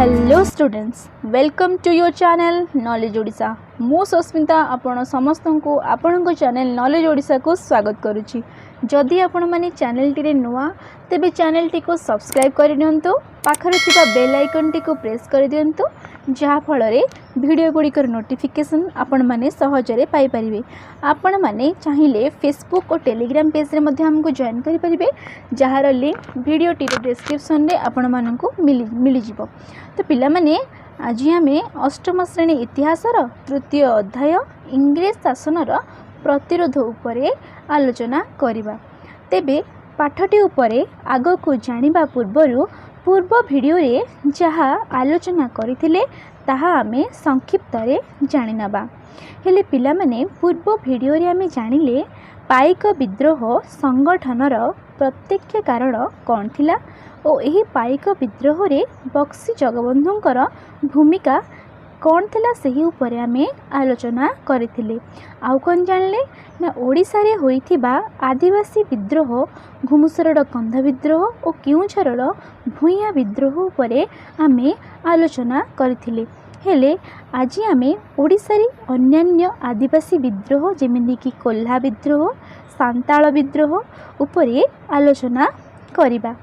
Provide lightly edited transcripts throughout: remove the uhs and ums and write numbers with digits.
Hello students, welcome to your channel knowledge Odisha. मु सस्मिता आपण समस्त को आपण चैनल नॉलेज ओडिशा को स्वागत करुच्ची। जदि आपण माने चैनल टी नुआ तेबे चैनल टी को सब्सक्राइब कर दियंतु, पाखरे थिबा बेल आइकन टी को प्रेस कर दियंतु, जहा फल रे वीडियो गुड़िकर नोटिफिकेशन आपण माने सहजरे पाई परिबे। आपण माने चाहिए फेसबुक और टेलीग्राम पेज रे मध्ये हमको जॉइन करि परिबे, जहार लिंक वीडियो टी डिस्क्रिप्शन रे आपण माननकु मिली जिवो। तो पिला माने आज आमे अष्टम श्रेणी इतिहासर तृतीय अध्याय इंग्रेज शासनर प्रतिरोध उपरे आलोचना करिबा। तेबे पाठटी उपरे आगो को जानिबा पूर्व वीडियो रे जहा आलोचना करिथिले ताहा आमे संक्षिप्त रे जानि नबा। हेले पिला माने पूर्व वीडियो रे आमे जानिले पाइक विद्रोह संगठनर प्रत्यक्ष कारण कौन थिला और यही पाइक विद्रोह रे बक्सी जगबंधुंकर भूमिका कौन थिला सही ऊपर आमे आलोचना करथिले। आउ कौन जानले ना ओडिसा रे होइथिबा आदिवासी विद्रोह, घुमुसरड कंध विद्रोह और केउंझरड भुइया विद्रोह उपरे आमे आलोचना करथिले। हेले आज आमे ओडिसा रे अन्यान्य आदिवासी विद्रोह जेमिति कि कोल्हा विद्रोह, सांताल विद्रोह उपरे आलोचना करिबा।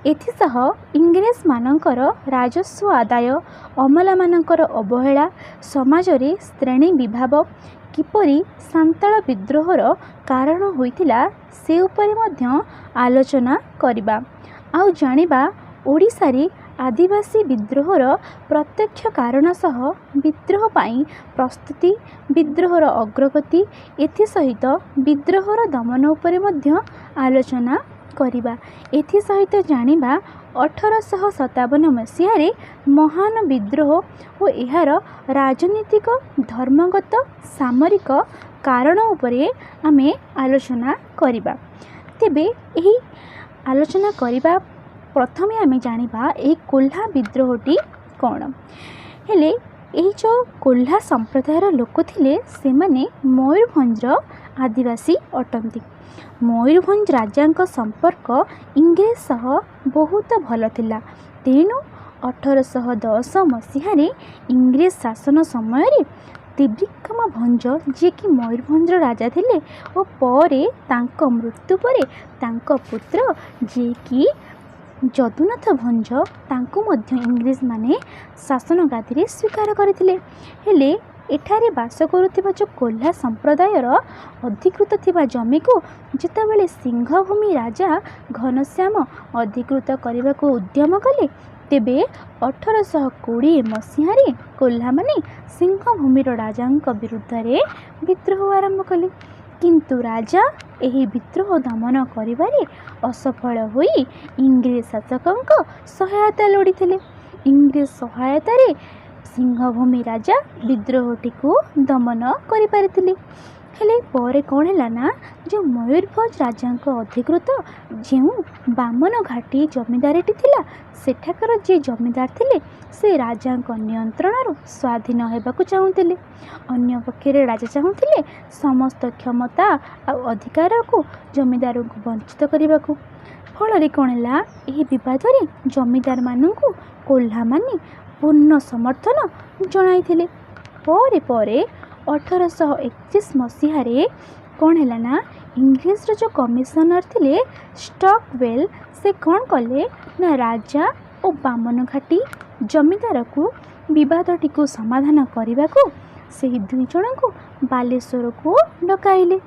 एथिसह इंग्रेज मानकर राजस्व आदाय, अमला मानकर अवहेला, समाज रे श्रेणी विभाव किपरि सांताल विद्रोहर कारण होइतिला से उपरे मध्य आलोचना करिबा। आउ जानिबा ओडिसा रे आदिवासी विद्रोहर प्रत्यक्ष कारण सह विद्रोह पाई प्रस्तुति, विद्रोहर अग्रगति एथि सहित विद्रोहर दमन उपरे मध्य आलोचना करिबा। एथि सहित जानिबा 1857 मसीह रे महान विद्रोह और यार राजनीतिक, धर्मगत, सामरिक कारण उपरे आमे आलोचना करिबा। तेबे एही आलोचना करिबा प्रथमे आमे जानिबा ए कोल्हा विद्रोहटी कौन। हेले एही जो कोल्हा संप्रदायर लोक थिले सेमाने मयूरभंजर आदिवासी अटंती। मयूरभंज राजांक संपर्क इंग्रेज सह बहुत भल थिला। तेणु 1810 मसीह इंग्रेज शासन समय त्रिविक्रम भंज जे कि मयूरभंज राजा थिले और परे तांको मृत्यु परे तांको पुत्र जे कि जदुनाथ भंज तांको मध्य इंग्रेज माने शासन गादी रे स्वीकार करथिले। हेले एठारे बास करुथिबा जो कोल्हा संप्रदायर अधिकृत थिबा जमी को जेतेबेले सिंहभूमि राजा घनश्याम अधिकृत करने को उद्यम कले, तेबे 1820 मसीह कोल्हा माने सिंहभूमि राजांक विरुद्ध रे विद्रोह आरंभ कले। किंतु राजा एही विद्रोह दमन करिबारे असफल होई इंग्रेज शासकंक सहायता लोड़ीथिले। इंग्रेज सहायता रे सिंहभूमि राजा विद्रोहटी को दमन करि पारिथिले। हेले परे कौन है ना जो मयूरभंज राजांक अधिकृत जो बामन घाटी जमीदारीटी थिला सेठाकर जे जमीदार थिले से राजांक नियंत्रण स्वाधीन हेबाकु चाहुथिले। अन्य पक्षरे राजा चाहुथिले समस्त क्षमता आ अधिकार को जमीदार को वंचित करबाकू। फल कौन है यह विवाद रे जमीदार मानू कोल्हा माने पूर्ण समर्थन जणाइथिले। परे परे 1831 मसीह कौन है ना इंग्रेज जो कमिशनर थिले स्टॉकवेल से कौन कले ना राजा और बामन घाटी जमीदार को विवादटी को समाधान करने को से दुई जन को बालेश्वर को डकाइले।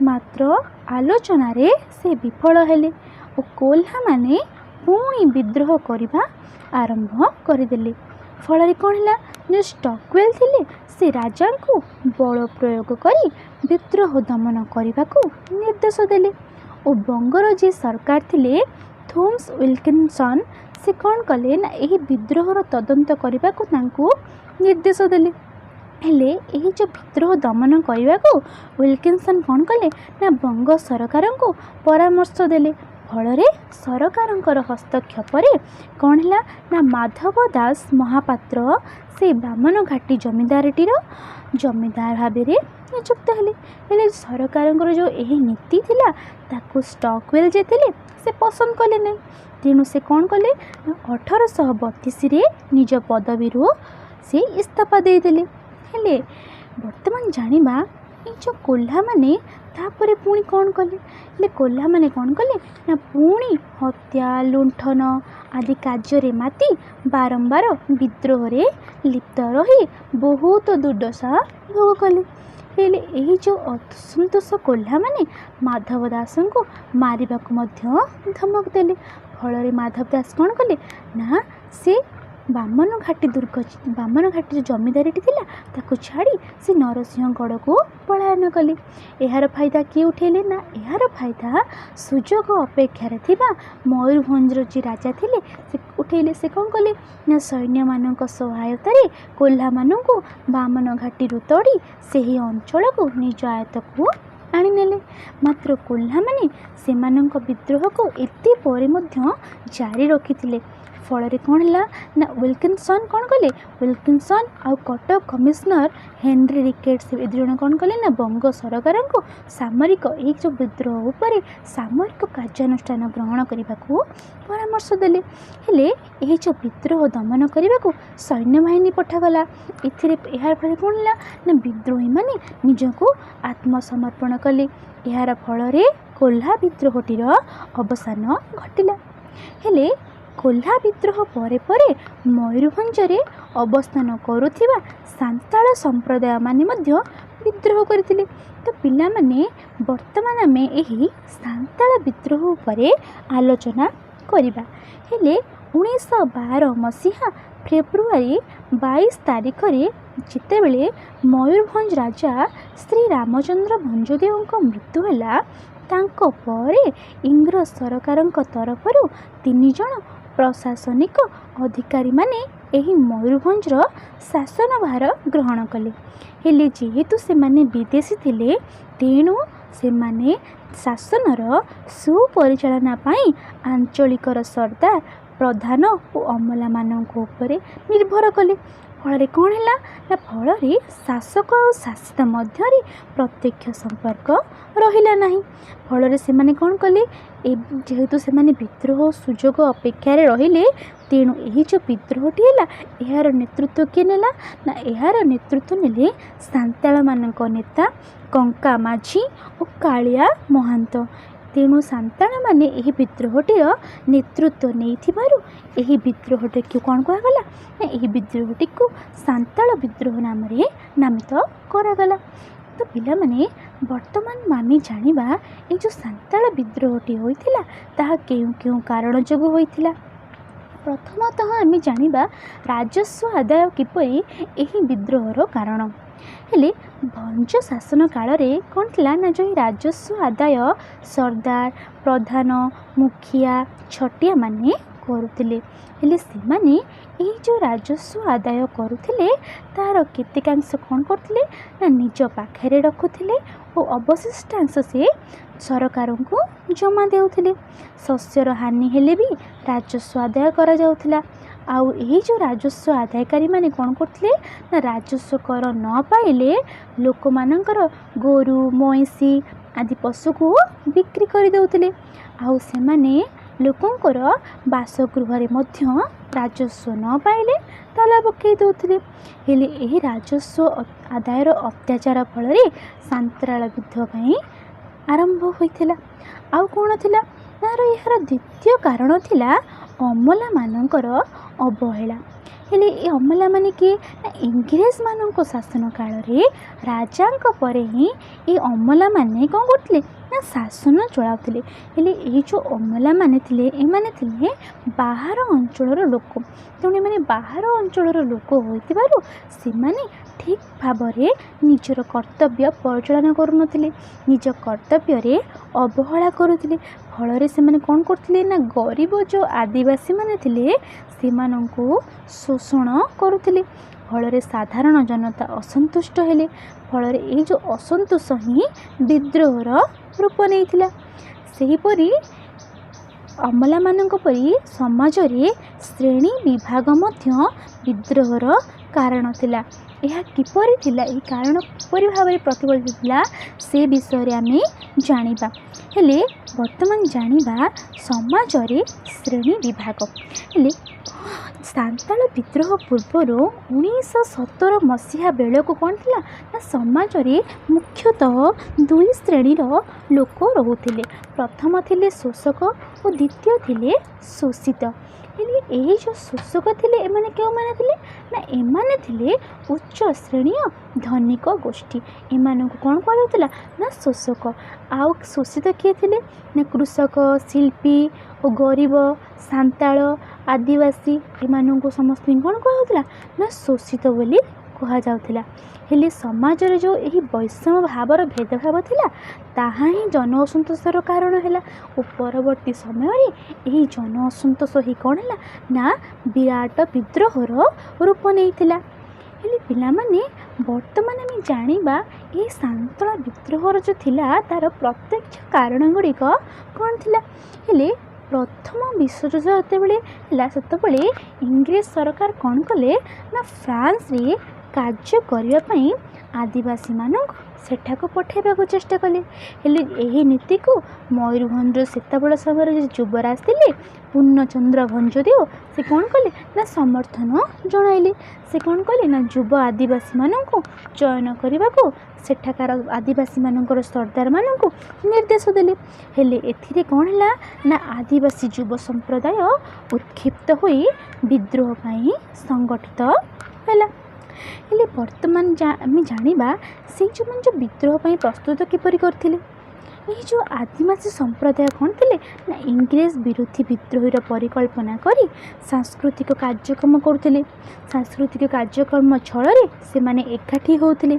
मात्र आलोचना रे से विफल हेले और कोल्हा माने पुणी विद्रोह करने आरंभ करदेले। फल कौन है जो स्टॉकवेल थिले से राजा को बल प्रयोग करी विद्रोह दमन करने को निर्देश देले और बंगर जे सरकार थिले थॉमस विल्किंसन से कौन कले ना यही विद्रोहर तदंत करने को तांको निर्देश देले। हेले यही जो विद्रोह दमन करने को विल्किंसन कौन कले ना बंग सरकार को परामर्श देले ଫଳରେ ସରକାରଙ୍କର ହସ୍ତକ୍ଷେପରେ କ'ଣ ହେଲା ନା ମାଧବ ଦାସ ମହାପାତ୍ର ସେ ବାମନଘାଟି ଜମିଦାରଟିର ଜମିଦାର ଭାବରେ ନିଯୁକ୍ତ ହେଲେ। ହେଲେ ସରକାରଙ୍କର ଯେଉଁ ଏହି ନୀତି ଥିଲା ତାକୁ ଷ୍ଟକୱେଲ୍ ଯେ ଥିଲେ ସେ ପସନ୍ଦ କଲେ ନାହିଁ। ତେଣୁ ସେ କ'ଣ କଲେ ନା 1832ରେ ନିଜ ପଦବୀରୁ ସେ ଇସ୍ତଫା ଦେଇଦେଲେ। ହେଲେ ବର୍ତ୍ତମାନ ଜାଣିବା ଏ ଯେଉଁ କୋଲ୍ହାମାନେ ତାପରେ ପୁଣି କ'ଣ କଲେ? ହେଲେ କୋଲ୍ହାମାନେ କ'ଣ କଲେ ନା ପୁଣି ହତ୍ୟା ଲୁଣ୍ଠନ ଆଦି କାର୍ଯ୍ୟରେ ମାତି ବାରମ୍ବାର ବିଦ୍ରୋହରେ ଲିପ୍ତ ରହି ବହୁତ ଦୁର୍ଦ୍ଦଶା ଭୋଗ କଲେ। ହେଲେ ଏହି ଯେଉଁ ଅସନ୍ତୋଷ କୋଲ୍ହାମାନେ ମାଧବ ଦାସଙ୍କୁ ମାରିବାକୁ ମଧ୍ୟ ଧମକ ଦେଲେ। ଫଳରେ ମାଧବ ଦାସ କ'ଣ କଲେ ନା ସେ ବାମନଘାଟି ଯେଉଁ ଜମିଦାରୀଟି ଥିଲା ତାକୁ ଛାଡ଼ି ସେ ନରସିଂହଗଡ଼କୁ ପଳାୟନ କଲେ। ଏହାର ଫାଇଦା କିଏ ଉଠାଇଲେ ନା ଏହାର ଫାଇଦା ସୁଯୋଗ ଅପେକ୍ଷାରେ ଥିବା ମୟୂରଭଞ୍ଜର ଯିଏ ରାଜା ଥିଲେ ସେ ଉଠାଇଲେ। ସେ କ'ଣ କଲେ ନା ସୈନ୍ୟମାନଙ୍କ ସହାୟତାରେ କୋଲ୍ହାମାନଙ୍କୁ ବାମନଘାଟିରୁ ତଡ଼ି ସେହି ଅଞ୍ଚଳକୁ ନିଜ ଆୟତ୍ତକୁ ଆଣିନେଲେ। ମାତ୍ର କୋଲ୍ହାମାନେ ସେମାନଙ୍କ ବିଦ୍ରୋହକୁ ଏତେ ପରେ ମଧ୍ୟ ଜାରି ରଖିଥିଲେ। ଫଳରେ କ'ଣ ହେଲା ନା ୱିଲକିନସନ୍ କ'ଣ କଲେ? ୱିଲକିନସନ୍ ଆଉ କଟକ କମିଶନର ହେନରୀ ରିକେଟ୍ସ ଏ ଦୁଇ ଜଣ କ'ଣ କଲେ ନା ବଙ୍ଗ ସରକାରଙ୍କୁ ସାମରିକ ଏହି ଯେଉଁ ବିଦ୍ରୋହ ଉପରେ ସାମରିକ କାର୍ଯ୍ୟାନୁଷ୍ଠାନ ଗ୍ରହଣ କରିବାକୁ ପରାମର୍ଶ ଦେଲେ। ହେଲେ ଏହି ଯେଉଁ ବିଦ୍ରୋହ ଦମନ କରିବାକୁ ସୈନ୍ୟବାହିନୀ ପଠାଗଲା। ଏହାର ଫଳରେ କ'ଣ ହେଲା ନା ବିଦ୍ରୋହୀମାନେ ନିଜକୁ ଆତ୍ମସମର୍ପଣ କଲେ। ଏହାର ଫଳରେ କୋଲ୍ହା ବିଦ୍ରୋହଟିର ଅବସାନ ଘଟିଲା। ହେଲେ କୋଲ୍ହା ବିଦ୍ରୋହ ପରେ ପରେ ମୟୂରଭଞ୍ଜରେ ଅବସ୍ଥାନ କରୁଥିବା ସାନ୍ତାଳ ସମ୍ପ୍ରଦାୟମାନେ ମଧ୍ୟ ବିଦ୍ରୋହ କରିଥିଲେ। ତ ପିଲାମାନେ ବର୍ତ୍ତମାନ ଆମେ ଏହି ସାନ୍ତାଳ ବିଦ୍ରୋହ ଉପରେ ଆଲୋଚନା କରିବା। ହେଲେ 1912 ମସିହା ଫେବୃଆରୀ 22 ତାରିଖରେ ଯେତେବେଳେ ମୟୂରଭଞ୍ଜ ରାଜା ଶ୍ରୀ ରାମଚନ୍ଦ୍ର ଭଞ୍ଜଦେଓଙ୍କ ମୃତ୍ୟୁ ହେଲା ତାଙ୍କ ପରେ ଇଂରେଜ ସରକାରଙ୍କ ତରଫରୁ 3 ଜଣ ପ୍ରଶାସନିକ ଅଧିକାରୀମାନେ ଏହି ମୟୂରଭଞ୍ଜର ଶାସନଭାର ଗ୍ରହଣ କଲେ। ହେଲେ ଯେହେତୁ ସେମାନେ ବିଦେଶୀ ଥିଲେ ତେଣୁ ସେମାନେ ଶାସନର ସୁପରିଚାଳନା ପାଇଁ ଆଞ୍ଚଳିକର ସର୍ଦ୍ଦାର ପ୍ରଧାନ ଓ ଅମଲାମାନଙ୍କ ଉପରେ ନିର୍ଭର କଲେ। ଫଳରେ କ'ଣ ହେଲା ନା ଫଳରେ ଶାସକ ଆଉ ଶାସିତ ମଧ୍ୟରେ ପ୍ରତ୍ୟକ୍ଷ ସମ୍ପର୍କ ରହିଲା ନାହିଁ। ଫଳରେ ସେମାନେ କ'ଣ କଲେ ଯେହେତୁ ସେମାନେ ବିଦ୍ରୋହ ସୁଯୋଗ ଅପେକ୍ଷାରେ ରହିଲେ ତେଣୁ ଏହି ଯେଉଁ ବିଦ୍ରୋହଟି ହେଲା ଏହାର ନେତୃତ୍ୱ କିଏ ନେଲା ନା ଏହାର ନେତୃତ୍ୱ ନେଲେ ସାନ୍ତାଳମାନଙ୍କ ନେତା କଙ୍କା ମାଝୀ ଓ କାଳିଆ ମହାନ୍ତ। ତେଣୁ ସାନ୍ତାଳମାନେ ଏହି ବିଦ୍ରୋହଟିର ନେତୃତ୍ୱ ନେଇଥିବାରୁ ଏହି ବିଦ୍ରୋହଟିକୁ କ'ଣ କୁହାଗଲା ନା ଏହି ବିଦ୍ରୋହଟିକୁ ସାନ୍ତାଳ ବିଦ୍ରୋହ ନାମରେ ନାମିତ କରାଗଲା। ତ ପିଲାମାନେ ବର୍ତ୍ତମାନ ଆମେ ଜାଣିବା ଏ ଯେଉଁ ସାନ୍ତାଳ ବିଦ୍ରୋହଟି ହୋଇଥିଲା ତାହା କେଉଁ କେଉଁ କାରଣ ଯୋଗୁଁ ହୋଇଥିଲା। ପ୍ରଥମତଃ ଆମେ ଜାଣିବା ରାଜସ୍ୱ ଆଦାୟ କିପରି ଏହି ବିଦ୍ରୋହର କାରଣ। ହେଲେ ଭଞ୍ଜ ଶାସନ କାଳରେ କ'ଣ ଥିଲା ନା ଯେଉଁ ରାଜସ୍ୱ ଆଦାୟ ସର୍ଦ୍ଦାର ପ୍ରଧାନ ମୁଖିଆ ଛଟିଆମାନେ କରୁଥିଲେ। ହେଲେ ସେମାନେ ଏହି ଯେଉଁ ରାଜସ୍ୱ ଆଦାୟ କରୁଥିଲେ ତାହାର କେତେକାଂଶ କ'ଣ କରୁଥିଲେ ନା ନିଜ ପାଖରେ ରଖୁଥିଲେ ଓ ଅବଶିଷ୍ଟାଂଶ ସେ ସରକାରଙ୍କୁ ଜମା ଦେଉଥିଲେ। ଶସ୍ୟର ହାନି ହେଲେ ବି ରାଜସ୍ୱ ଆଦାୟ କରାଯାଉଥିଲା। ଆଉ ଏହି ଯେଉଁ ରାଜସ୍ୱ ଆଦାୟକାରୀମାନେ କ'ଣ କରୁଥିଲେ ନା ରାଜସ୍ୱ କର ନ ପାଇଲେ ଲୋକମାନଙ୍କର ଗୋରୁ ମଇଁଷି ଆଦି ପଶୁକୁ ବିକ୍ରି କରିଦେଉଥିଲେ। ଆଉ ସେମାନେ ଲୋକଙ୍କର ବାସଗୃହରେ ମଧ୍ୟ ରାଜସ୍ୱ ନ ପାଇଲେ ତାଲା ପକାଇ ଦେଉଥିଲେ। ହେଲେ ଏହି ରାଜସ୍ୱ ଆଦାୟର ଅତ୍ୟାଚାର ଫଳରେ ସାନ୍ତାଳ ବିଦ୍ରୋହ ପାଇଁ ଆରମ୍ଭ ହୋଇଥିଲା। ଆଉ କ'ଣ ଥିଲା ତାର ଏହାର ଦ୍ୱିତୀୟ କାରଣ ଥିଲା ଅମଲାମାନଙ୍କର ଅବହେଳା। ହେଲେ ଏ ଅମଲାମାନେ କିଏ ନା ଇଂରେଜମାନଙ୍କ ଶାସନ କାଳରେ ରାଜାଙ୍କ ପରେ ହିଁ ଏ ଅମଲାମାନେ କ'ଣ କରୁଥିଲେ ନା ଶାସନ ଚଳାଉଥିଲେ। ହେଲେ ଏହି ଯେଉଁ ଅମଲାମାନେ ଥିଲେ ଏମାନେ ଥିଲେ ବାହାର ଅଞ୍ଚଳର ଲୋକ। ତେଣୁ ଏମାନେ ବାହାର ଅଞ୍ଚଳର ଲୋକ ହୋଇଥିବାରୁ ସେମାନେ ଠିକ୍ ଭାବରେ ନିଜର କର୍ତ୍ତବ୍ୟ ପରିଚାଳନା କରୁନଥିଲେ, ନିଜ କର୍ତ୍ତବ୍ୟରେ ଅବହେଳା କରୁଥିଲେ। ଫଳରେ ସେମାନେ କ'ଣ କରୁଥିଲେ ନା ଗରିବ ଯେଉଁ ଆଦିବାସୀମାନେ ଥିଲେ ସେମାନଙ୍କୁ ଶୋଷଣ କରୁଥିଲେ। ଫଳରେ ସାଧାରଣ ଜନତା ଅସନ୍ତୁଷ୍ଟ ହେଲେ। ଫଳରେ ଏହି ଯେଉଁ ଅସନ୍ତୋଷ ହିଁ ବିଦ୍ରୋହର ରୂପ ନେଇଥିଲା। ସେହିପରି ଅମଲାମାନଙ୍କ ପରି ସମାଜରେ ଶ୍ରେଣୀ ବିଭାଗ ମଧ୍ୟ ବିଦ୍ରୋହର କାରଣ ଥିଲା। ଏହା କିପରି ଥିଲା, ଏହି କାରଣ କିପରି ଭାବରେ ପ୍ରତିଫଳିତ ଥିଲା ସେ ବିଷୟରେ ଆମେ ଜାଣିବା। ହେଲେ ବର୍ତ୍ତମାନ ଜାଣିବା ସମାଜରେ ଶ୍ରେଣୀ ବିଭାଗ। ହେଲେ ସାନ୍ତାଳ ବିଦ୍ରୋହ ପୂର୍ବରୁ 1917 ମସିହା ବେଳକୁ କ'ଣ ଥିଲା ନା ସମାଜରେ ମୁଖ୍ୟତଃ ଦୁଇ ଶ୍ରେଣୀର ଲୋକ ରହୁଥିଲେ। ପ୍ରଥମ ଥିଲେ ଶୋଷକ ଓ ଦ୍ୱିତୀୟ ଥିଲେ ଶୋଷିତ। ହେଲେ ଏହି ଯେଉଁ ଶୋଷକ ଥିଲେ ଏମାନେ କେଉଁମାନେ ଥିଲେ ନା ଏମାନେ ଥିଲେ ଉଚ୍ଚ ଶ୍ରେଣୀୟ ଧନିକ ଗୋଷ୍ଠୀ। ଏମାନଙ୍କୁ କ'ଣ କୁହାଯାଉଥିଲା ନା ଶୋଷକ। ଆଉ ଶୋଷିତ କିଏ ଥିଲେ ନା କୃଷକ, ଶିଳ୍ପୀ ଓ ଗରିବ, ସାନ୍ତାଳ, ଆଦିବାସୀ ଏମାନଙ୍କୁ ସମସ୍ତଙ୍କୁ କ'ଣ କୁହାଯାଉଥିଲା ନା ଶୋଷିତ ବୋଲି କୁହାଯାଉଥିଲା। ହେଲେ ସମାଜରେ ଯେଉଁ ଏହି ବୈଷମ୍ୟ ଭାବର ଭେଦଭାବ ଥିଲା ତାହା ହିଁ ଜନ ଅସନ୍ତୋଷର କାରଣ ହେଲା ଓ ପରବର୍ତ୍ତୀ ସମୟରେ ଏହି ଜନ ଅସନ୍ତୋଷ ହିଁ କ'ଣ ହେଲା ନା ବିରାଟ ବିଦ୍ରୋହର ରୂପ ନେଇଥିଲା। ହେଲେ ପିଲାମାନେ ବର୍ତ୍ତମାନ ଆମେ ଜାଣିବା ଏହି ସାନ୍ତାଳ ବିଦ୍ରୋହର ଯେଉଁ ଥିଲା ତାର ପ୍ରତ୍ୟକ୍ଷ କାରଣ ଗୁଡ଼ିକ କ'ଣ ଥିଲା। ହେଲେ ପ୍ରଥମ ବିଶ୍ୱଯୁଦ୍ଧ ଯେତେବେଳେ ହେଲା ସେତେବେଳେ ଇଂରେଜ ସରକାର କ'ଣ କଲେ ନା ଫ୍ରାନ୍ସରେ କାର୍ଯ୍ୟ କରିବା ପାଇଁ ଆଦିବାସୀମାନଙ୍କୁ ସେଠାକୁ ପଠାଇବାକୁ ଚେଷ୍ଟା କଲେ। ହେଲେ ଏହି ନୀତିକୁ ମୟୂରଭଞ୍ଜର ସେତେବେଳ ସମୟରେ ଯେ ଯୁବରାଜ ଥିଲେ ପୂର୍ଣ୍ଣଚନ୍ଦ୍ର ଭଞ୍ଜଦେଓ ସେ କ'ଣ କଲେ ନା ସମର୍ଥନ ଜଣାଇଲେ। ସେ କ'ଣ କଲେ ନା ଯୁବ ଆଦିବାସୀମାନଙ୍କୁ ଚୟନ କରିବାକୁ ସେଠାକାର ଆଦିବାସୀମାନଙ୍କର ସର୍ଦ୍ଦାରମାନଙ୍କୁ ନିର୍ଦ୍ଦେଶ ଦେଲେ। ହେଲେ ଏଥିରେ କ'ଣ ହେଲା ନା ଆଦିବାସୀ ଯୁବ ସମ୍ପ୍ରଦାୟ ଉତ୍କ୍ଷିପ୍ତ ହୋଇ ବିଦ୍ରୋହ ପାଇଁ ସଂଗଠିତ ହେଲା। ହେଲେ ବର୍ତ୍ତମାନ ଆମେ ଜାଣିବା ସେଇ ଯେଉଁମାନେ ଯେଉଁ ବିଦ୍ରୋହ ପାଇଁ ପ୍ରସ୍ତୁତ କିପରି କରିଥିଲେ। ଏହି ଯେଉଁ ଆଦିବାସୀ ସମ୍ପ୍ରଦାୟ କ'ଣ ଥିଲେ ନା ଇଂରେଜ ବିରୋଧୀ ବିଦ୍ରୋହୀର ପରିକଳ୍ପନା କରି ସାଂସ୍କୃତିକ କାର୍ଯ୍ୟକ୍ରମ କରୁଥିଲେ। ସାଂସ୍କୃତିକ କାର୍ଯ୍ୟକ୍ରମ ଛଳରେ ସେମାନେ ଏକାଠି ହେଉଥିଲେ।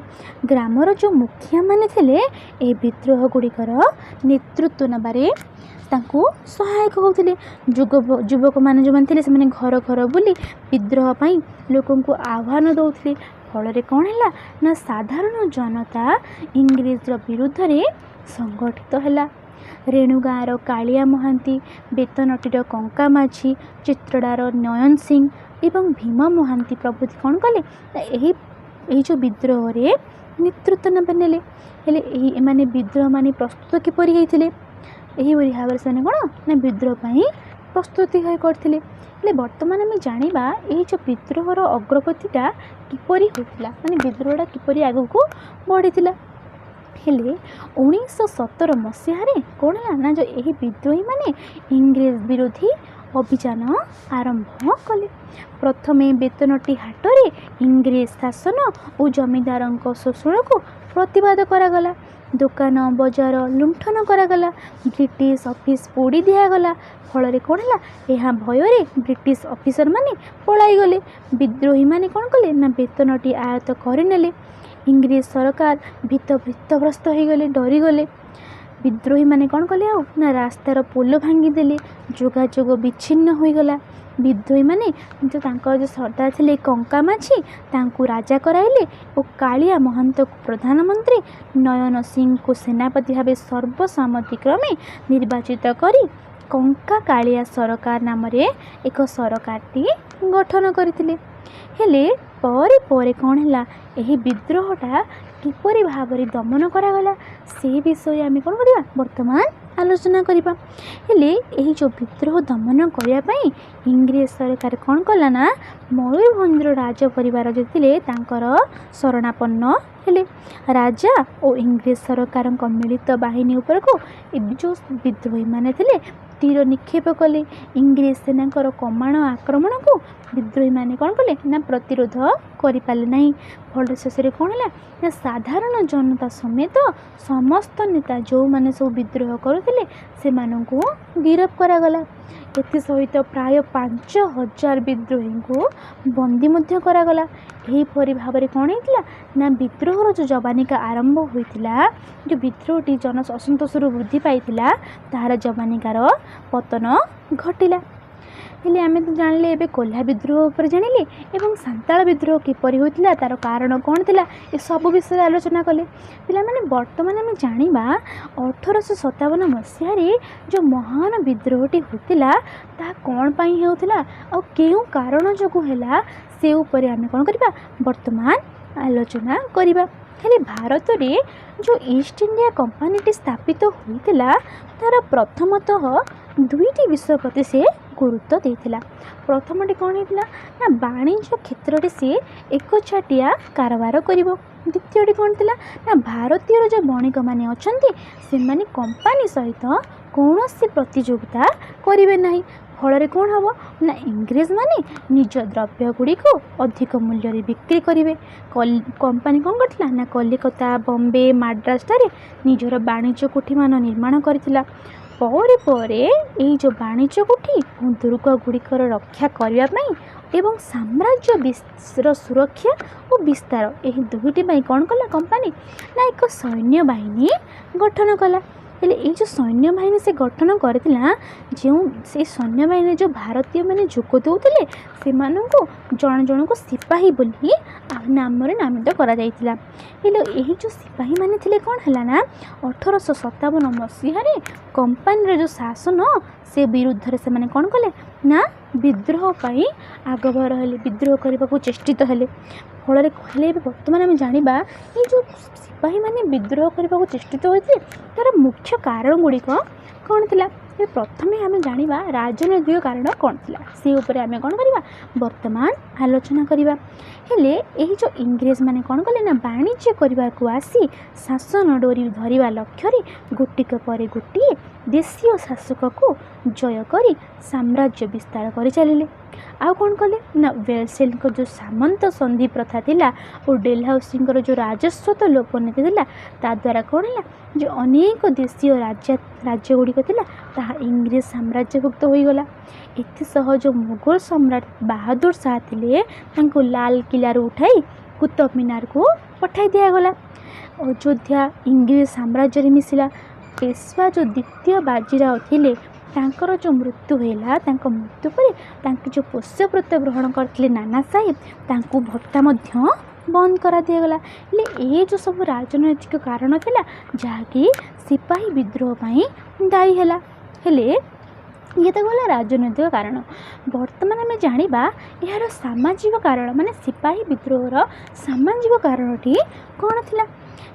ଗ୍ରାମର ଯେଉଁ ମୁଖିଆମାନେ ଥିଲେ ଏହି ବିଦ୍ରୋହ ଗୁଡ଼ିକର ନେତୃତ୍ୱ ନେବାରେ ତାଙ୍କୁ ସହାୟକ ହେଉଥିଲେ। ଯୁବକମାନେ ଯେଉଁମାନେ ଥିଲେ ସେମାନେ ଘର ଘର ବୁଲି ବିଦ୍ରୋହ ପାଇଁ ଲୋକଙ୍କୁ ଆହ୍ୱାନ ଦେଉଥିଲେ। ଫଳରେ କ'ଣ ହେଲା ନା ସାଧାରଣ ଜନତା ଇଂରେଜର ବିରୁଦ୍ଧରେ ସଂଗଠିତ ହେଲା। ରେଣୁଗାଁର କାଳିଆ ମହାନ୍ତି, ବେତନଟିର କଙ୍କା ମାଝୀ, ଚିତ୍ରଡ଼ାର ନୟନ ସିଂ ଏବଂ ଭୀମ ମହାନ୍ତି ପ୍ରଭୃତି କ'ଣ କଲେ ଏହି ଯେଉଁ ବିଦ୍ରୋହରେ ନେତୃତ୍ୱ ନେଲେ। ହେଲେ ଏମାନେ ବିଦ୍ରୋହ ମାନେ ପ୍ରସ୍ତୁତ କିପରି ହେଇଥିଲେ, ଏହିଭଳି ଭାବରେ ସେମାନେ କ'ଣ ନା ବିଦ୍ରୋହ ପାଇଁ ପ୍ରସ୍ତୁତି କରିଥିଲେ। ହେଲେ ବର୍ତ୍ତମାନ ଆମେ ଜାଣିବା ଏହି ଯେଉଁ ବିଦ୍ରୋହର ଅଗ୍ରଗତିଟା କିପରି ହୋଇଥିଲା, ମାନେ ବିଦ୍ରୋହଟା କିପରି ଆଗକୁ ବଢ଼ିଥିଲା। ହେଲେ 1917 ମସିହାରେ କ'ଣ ହେଲା ନା ଯେଉଁ ଏହି ବିଦ୍ରୋହୀମାନେ ଇଂରେଜ ବିରୋଧୀ ଅଭିଯାନ ଆରମ୍ଭ କଲେ। ପ୍ରଥମେ ବେତନଟି ହାଟରେ ଇଂରେଜ ଶାସନ ଓ ଜମିଦାରଙ୍କ ଶୋଷଣକୁ ପ୍ରତିବାଦ କରାଗଲା। ଦୋକାନ ବଜାର ଲୁଣ୍ଠନ କରାଗଲା। ବ୍ରିଟିଶ ଅଫିସ ପୋଡ଼ି ଦିଆଗଲା। ଫଳରେ କ'ଣ ହେଲା ଏହା ଭୟରେ ବ୍ରିଟିଶ ଅଫିସରମାନେ ପଳାଇଗଲେ। ବିଦ୍ରୋହୀମାନେ କ'ଣ କଲେ ନା ବେତନଟି ଆୟତ୍ତ କରିନେଲେ। ଇଂରେଜ ସରକାର ଭୀତଗ୍ରସ୍ତ ହୋଇଗଲେ, ଡରିଗଲେ। ବିଦ୍ରୋହୀମାନେ କ'ଣ କଲେ ଆଉ ନା ରାସ୍ତାର ପୋଲ ଭାଙ୍ଗିଦେଲେ। ଯୋଗାଯୋଗ ବିଚ୍ଛିନ୍ନ ହୋଇଗଲା। ବିଦ୍ରୋହୀମାନେ ତାଙ୍କର ଯେଉଁ ସର୍ଦ୍ଦାର ଥିଲେ କଙ୍କା ମାଝୀ ତାଙ୍କୁ ରାଜା କରାଇଲେ ଓ କାଳିଆ ମହାନ୍ତକୁ ପ୍ରଧାନମନ୍ତ୍ରୀ, ନୟନ ସିଂଙ୍କୁ ସେନାପତି ଭାବେ ସର୍ବସମ୍ମତିକ୍ରମେ ନିର୍ବାଚିତ କରି କଙ୍କା କାଳିଆ ସରକାର ନାମରେ ଏକ ସରକାରଟି ଗଠନ କରିଥିଲେ। ହେଲେ ପରେ ପରେ କ'ଣ ହେଲା ଏହି ବିଦ୍ରୋହଟା କିପରି ଭାବରେ ଦମନ କରାଗଲା ସେ ବିଷୟରେ ଆମେ କ'ଣ କରିବା ବର୍ତ୍ତମାନ ଆଲୋଚନା କରିବା। ହେଲେ ଏହି ଯେଉଁ ବିଦ୍ରୋହ ଦମନ କରିବା ପାଇଁ ଇଂରେଜ ସରକାର କ'ଣ କଲା ନା ମୟୂରଭଞ୍ଜର ରାଜ ପରିବାର ଯେ ଥିଲେ ତାଙ୍କର ଶରଣାପନ୍ନ ହେଲେ। ରାଜା ଓ ଇଂରେଜ ସରକାରଙ୍କ ମିଳିତ ବାହିନୀ ଉପରକୁ ଏବେ ଯେଉଁ ବିଦ୍ରୋହୀମାନେ ଥିଲେ ତୀର ନିକ୍ଷେପ କଲେ। ଇଂରେଜ ସେନାଙ୍କର କମାଣ ଆକ୍ରମଣକୁ ବିଦ୍ରୋହୀମାନେ କ'ଣ କଲେ ନା ପ୍ରତିରୋଧ କରିପାରିଲେ ନାହିଁ। ଫଳରେ ଶେଷରେ କ'ଣ ହେଲା ନା ସାଧାରଣ ଜନତା ସମେତ ସମସ୍ତ ନେତା ଯେଉଁମାନେ ସବୁ ବିଦ୍ରୋହ କରୁଥିଲେ ସେମାନଙ୍କୁ ଗିରଫ କରାଗଲା। ଏଥିସହିତ ପ୍ରାୟ 5000 ବିଦ୍ରୋହୀଙ୍କୁ ବନ୍ଦୀ ମଧ୍ୟ କରାଗଲା। ଏହିପରି ଭାବରେ କ'ଣ ହେଇଥିଲା ନା ବିଦ୍ରୋହର ଯେଉଁ ଯବାନିକା ଆରମ୍ଭ ହୋଇଥିଲା, ଯେଉଁ ବିଦ୍ରୋହଟି ଜନ ଅସନ୍ତୋଷରୁ ବୃଦ୍ଧି ପାଇଥିଲା ତାହାର ଯବାନିକାର ପତନ ଘଟିଲା। हेले आमे तो जानिले एबे कोल्हा विद्रोह पर जानिले एवं सांताल विद्रोह किपरि होइतिला तार कारण कोन थिला ए सब विषय आलोचना कले। पिला माने वर्तमान आमे जानिबा 1857 मसीह रे जो महान विद्रोहटी होइतिला ता कोन पई हेउतिला आ केउ कारण जोगु हैला से ऊपर आमे कोन करिबा वर्तमान आलोचना करिबा। हेले भारत रे जो ईस्ट इंडिया कंपनी स्थापित होइतिला तार प्रथमतः दुईटी विषय प्रति से गुरुत्व देइथिला। प्रथमटी कौन होइतिला ना वाणिज्य क्षेत्र से एक छाटिया कारबार करिवो। द्वितीयटी कौन थिला ना भारतीय जो बणिक माने अछंती से माने कंपनी सहित कौनसी प्रतियोगिता करिवे नाही। फल कौन हम ना इंग्रेज माने निज द्रव्य गुड़ी को अधिक मूल्य रे बिक्री करेंगे। कंपनी कौन करथिला ना कलिकता बॉम्बे मद्रास ठारे निजर वाणिज्य कोठी मान निर्माण करथिला। परे परे एई जो वाणिज्य कोठी दुर्ग गुड़िकर रक्षा करने एवं साम्राज्य सुरक्षा और विस्तार यही दुईटी कौन कला कंपनी ना एक सैन्य बाहिनी गठन कला। हेले ये जो सैन्य बाहिनी से गठन करथिला जो से सैन्य बाहिनी जो भारतीय माने जोग देउथिले से माननको जण जण को सिपाही बोली नाम रे नामित करा जायतिला। हेले यही जो सिपाही माने थिले कोन हला ना 1857 मसीह रे कंपनी रे जो शासन से विरुद्ध रे से माने कोन कले ना विद्रोह पाई आगभर हेले विद्रोह करबा को चेष्टित हेले। फल कहले वर्तमान आम जानिबा ये जो सिपाही माने विद्रोह करबा को चेष्टित होइते तार मुख्य कारण गुड़िक कौन थिला। प्रथम आम जानिबा राजनैतिक कारण कौन थिला से ऊपर आम कौन करबा वर्तमान आलोचना करबा। हेले यही जो इंग्रेज माने कौन कले ना वाणिज्य करबा को आसी शासन डोरी धरिबा लक्ष्य रे गोटिक परे गोटिए देशीय शासक को जय करी साम्राज्य विस्तार कर चलिले। आउ कौन कले ना वेलसेल को जो सामंत संधि प्रथा थिला और डेलहाउसी जो राजस्व तो लोप नीति थिला ता द्वारा कौन है जो अनेक देशीय राज्य गुड़िक थिला ताहा इंग्रेज साम्राज्यभुक्त हो गला। एसह जो मुगल सम्राट बहादुर शाह थिले तांको लाल किला उठाई कुतुब मीनार को पठाई दिगला। अयोध्या इंग्रेज साम्राज्य रे मिसिला। पेशवा जो द्वितीय बाजीराव थिले तांकर जो मृत्यु होला तांको मृत्यु पर तांके जो पोष्यव्रत ग्रहण करथिले नाना साहेब तांको भत्ता मध्य बंद करा दिगला। ले ए जो सब राजनैतिक कारण थिला जहाँकि सिपाही विद्रोह पाई दायी हैला। हेले ये तो गला राजनैतिक कारण। वर्तमान आम जानिबा यार सामाजिक कारण माने सिपाही विद्रोहर सामाजिक कारणटी कौन थिला।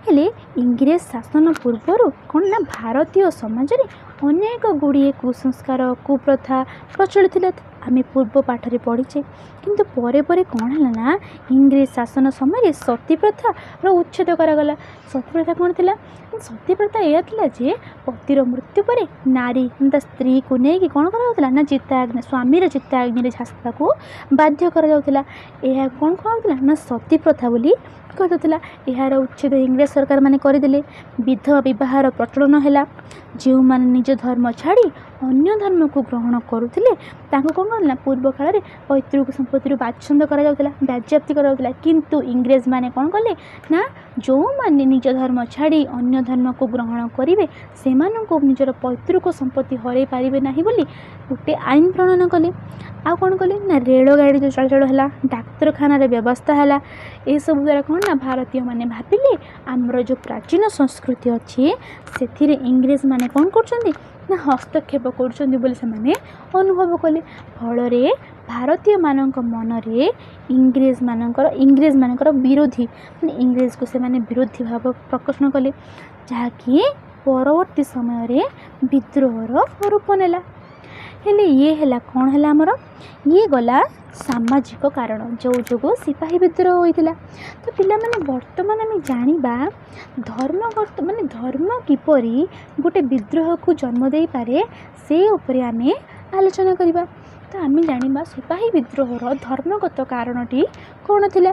हेले इंग्रेज शासन पूर्वर कौन ना भारतीय समाज रे अनेक गुड़िए कुसंस्कार कुप्रथा प्रचलित थिला। आम पूर्व पाठरे पढ़ीचे किंतु परे परे कौन है ना इंग्रेज शासन समय सती प्रथा उच्छेद करागला। सती प्रथा कौन थिला सती प्रथा यह थिला जे पतिर मृत्यु पर नारी स्त्री को लेकिन कौन करा ना चित्ताग्नि स्वामी चित्ताग्नि झाँसवा को बाध्य करा। यह कौन कहला ना सती प्रथा बोली कहला। यार उच्छेद इंग्रेज सरकार माने करदेले। विधवा विवाहर प्रचलन है। जो मैंने निज धर्म छाड़ी अन्य धर्म को ग्रहण करुले कौन करना पूर्व काल में पैतृक संपत्ति बाछंद बाज्याप्ति किंतु इंग्रेज माने कौन कले ना जो मैंने निज धर्म छाड़ी अन्य धर्म को ग्रहण करेंगे से निजर पैतृक संपत्ति हरई पारे ना बोली गोटे आईन प्रणयन कले। आ कौन कले ना रेलगाड़ी जो चलाचल है डाक्तरखाना व्यवस्था है ये सब द्वारा कौन ना भारतीय माने भाविले आमर जो प्राचीन संस्कृति अच्छी से इंग्रेज माने कौन कर ना हस्तक्षेप कर अनुभव कले। फल भारतीय मानक मन रे इंग्रेज मानकर विरोधी इंग्रेज को से माने विरोधी भाव प्रकटन कले जहाँकि परवर्ती समय रे विद्रोहर रूप नेला। हेले ये है कौन है आमर ये गला सामाजिक कारण जो जो सिपाही विद्रोह होता। तो पिला माने वर्तमान आम जानिबा धर्म माने धर्म किपरि गोटे विद्रोह को जन्म दे पारे से उपरे आम आलोचना करिबा। तो आम जानिबा सिपाही विद्रोहर धर्मगत कारणटी कौन थिला।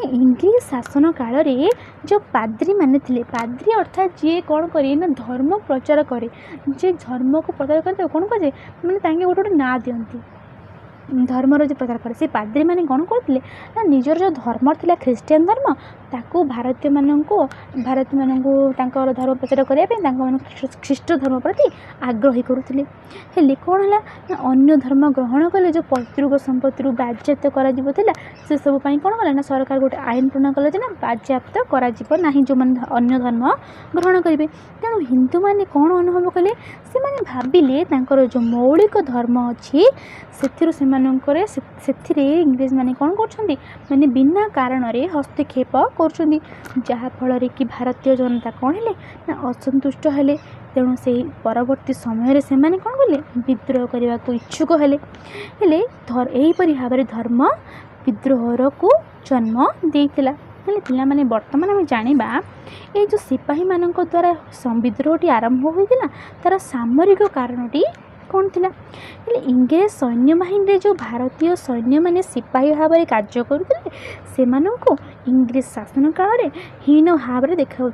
इंग्रेज शासन काल रे जो पाद्री माने थिले पाद्री अर्थात जी कौन करे ना धर्म प्रचार करे जे धर्म को प्रचार करते कौन कहे मैंने गोटे गोटे ना दियंती धर्मर जो प्रचार करे से पाद्री मैंने कौन करते ना निजर जो धर्म था ख्रीष्टियान धर्म ताकू भारतीय मानक धर्म प्रचार करने ख्रीष्ट धर्म प्रति आग्रही करुले हेले कौन है ना अन्य धर्म ग्रहण कले जो पैतृक संपत्ति बाज्याप्त करा से सब कौन कले ना सरकार गोटे आईन प्रणयन कले ना बाज्याप्त करा जो मैंने अन्य धर्म ग्रहण करेंगे तेणु हिंदू मैंने कौन अनुभव कले से भाविले जो मौलिक धर्म अच्छी से इंग्रेज मैंने कौन कर मैंने बिना कारण हस्तक्षेप कर कि भारतीय जनता कौन है ना असंतुष्ट हेले तेणु से परवर्ती समय से मैंने कौन कले विद्रोह करने को इच्छुक हेले यहीपरि भाव में धर्म विद्रोहर को जन्म देता पिला माने वर्तमान आम जाना ये जो सिपाही मान द्वारा विद्रोहटी आरंभ होता तार सामरिक कारणटी कौन थी इंग्रेज सैन्य बाहिनी जो भारतीय सैन्य मैंने सिपाही भाव में कार्य करुले से इंग्रेज शासन काल में हीन भाव में देखा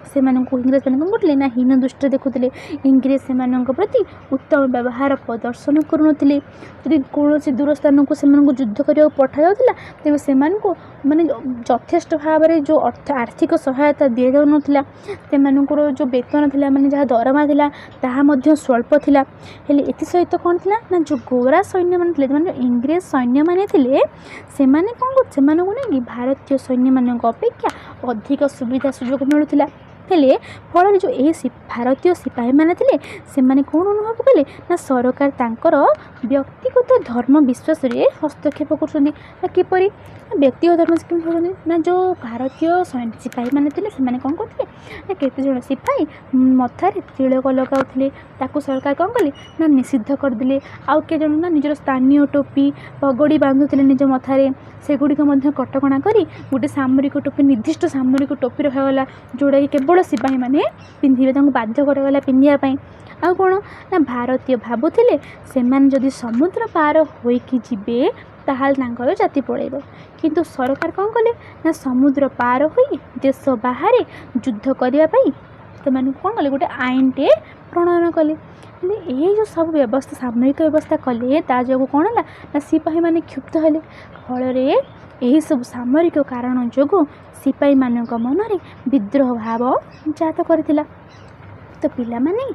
से इंग्रेज मैंने कौन करते ना हीन दृष्टि देखुले इंग्रेज से प्रति उत्तम व्यवहार प्रदर्शन करुनथिले यदि कौन दूर स्थान को युद्ध करने पठा जाता तेज से माने यथेष्ट भाव में जो आर्थिक सहायता दि जाऊन जो वेतन था मैंने जहाँ दरमा था स्वल्प था हेले एथि सहित कौन थी ना जो गोरा सैन्य मैंने जो इंग्रेज सैन्य मैंने से कौन नहीं भारतीय सैन्य मान अपेक्षा अधिक सुविधा सुजोग मिलूला हेले फल जो ये भारतीय सिपाही मैंने से कौन अनुभव कले ना सरकार तांकर व्यक्तिगत धर्म विश्वास रे हस्तक्षेप कर किपरि व्यक्तिगत धर्म से ना जो भारतीय सिपाही मैंने कौन करते ना केते जन सिपाही मथारे तिलक लगाउले ताकू सरकार कौन कले ना निषिद्ध करदे आउ के जन ना निजर स्थानीय टोपी पगड़ी बांधुले निज मथारे सेगुड़िक कटकणा करी गोटे सामरिक टोपी निर्दिष्ट सामरिक टोपी रखागला जोड़ा कि केवल सिपाही मैंने पिंधे बाध्य करागला पिंधापी आ कौन ना भारतीय भावुले से जदि समुद्र पार होइकी जिबे ताहाल जाति पड़ेब किंतु सरकार कौन कले ना समुद्र पार होई देश बाहर युद्ध करने से कौन कले गोटे आईन टे प्रणयन कले ये जो सब व्यवस्था सामरिक व्यवस्था कले ता जो कौन है ना सिपाही मैंने क्षुब्ध हेले फल यही सब सामरिक कारण जो सिपाही मान मन में विद्रोह भाव जात करथिला तो पिला माने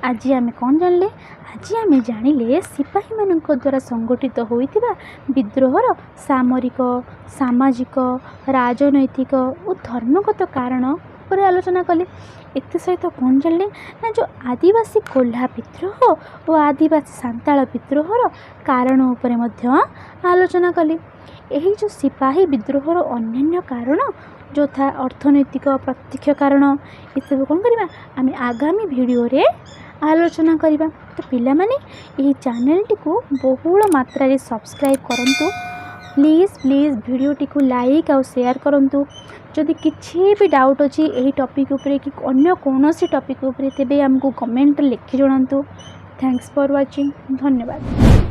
आज आम कौन जानले आज आम जानिले सिपाही मान द्वारा संगठित होइतिबा विद्रोहर सामरिक सामाजिक राजनैतिक और धर्मगत कारण पर आलोचना कले एत सहित कौन जानले ना जो आदिवासी कोल्हा विद्रोह और आदिवासी सांताल विद्रोहर कारण उपरे मध्य आलोचना कले यही जो सिपाही विद्रोहर अन्य कारण जो था अर्थनैतिक प्रत्यक्ष कारण ये सब कौन करवा आम आगामी वीडियो रे आलोचना करवा तो पिला माने यही चैनल टी को बहुल मात्रा रे सब्सक्राइब करंतु प्लीज प्लीज वीडियो टी को लाइक और शेयर करंतु जदि किसी भी डाउट अच्छी यही टॉपिक उपरे कि अन्य कौन सी टॉपिक उपरे तेबे हमको कमेंट लिखि जणांतु थैंक्स फॉर वाचिंग धन्यवाद।